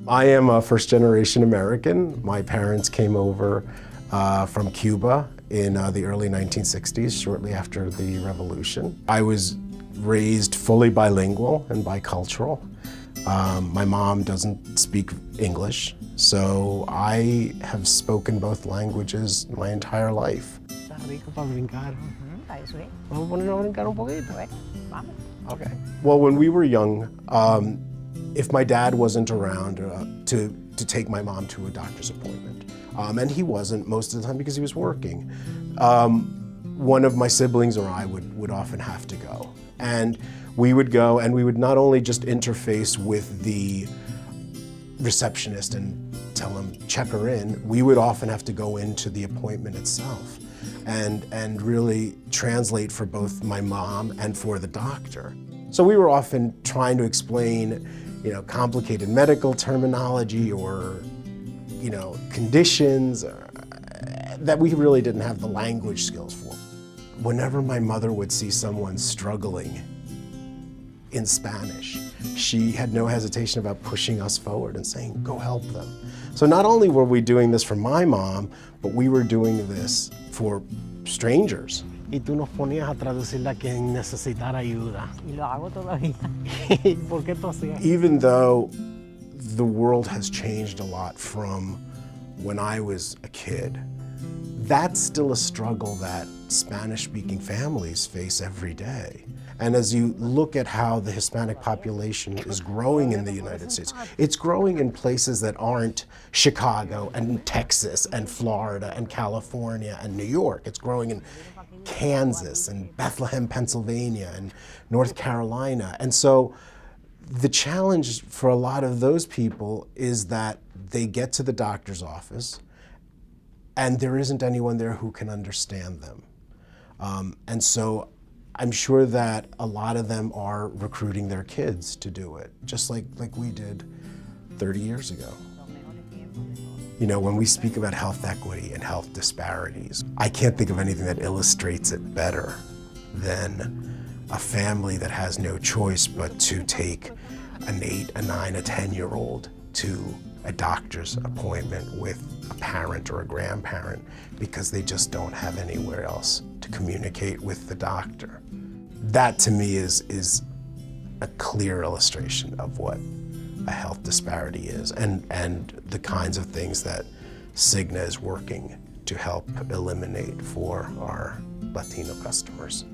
I am a first-generation American. My parents came over from Cuba in the early 1960s, shortly after the revolution. I was raised fully bilingual and bicultural. My mom doesn't speak English, so I have spoken both languages my entire life. Está rico para brincar. Vamos a ponernos a brincar un poquito. Vamos. Okay. Well, when we were young, if my dad wasn't around to take my mom to a doctor's appointment, and he wasn't most of the time because he was working, one of my siblings or I would often have to go. And we would go and we would not only just interface with the receptionist and tell him, check her in, we would often have to go into the appointment itself and really translate for both my mom and for the doctor. So we were often trying to explain, complicated medical terminology or, conditions that we really didn't have the language skills for. Whenever my mother would see someone struggling in Spanish, she had no hesitation about pushing us forward and saying, go help them. So not only were we doing this for my mom, but we were doing this for strangers. Y tú nos ponías a traducirla a quien necesitara ayuda. Y lo hago todavía. ¿Por qué tú hacías? Even though the world has changed a lot from when I was a kid, that's still a struggle that Spanish-speaking families face every day. And as you look at how the Hispanic population is growing in the United States, it's growing in places that aren't Chicago and Texas and Florida and California and New York. It's growing in Kansas and Bethlehem, Pennsylvania and North Carolina. And so the challenge for a lot of those people is that they get to the doctor's office and there isn't anyone there who can understand them. And so I'm sure that a lot of them are recruiting their kids to do it, just like we did 30 years ago. When we speak about health equity and health disparities, I can't think of anything that illustrates it better than a family that has no choice but to take an 8, a 9, a 10-year-old to a doctor's appointment with a parent or a grandparent because they just don't have anywhere else to communicate with the doctor. That to me is a clear illustration of what a health disparity is and the kinds of things that Cigna is working to help eliminate for our Latino customers.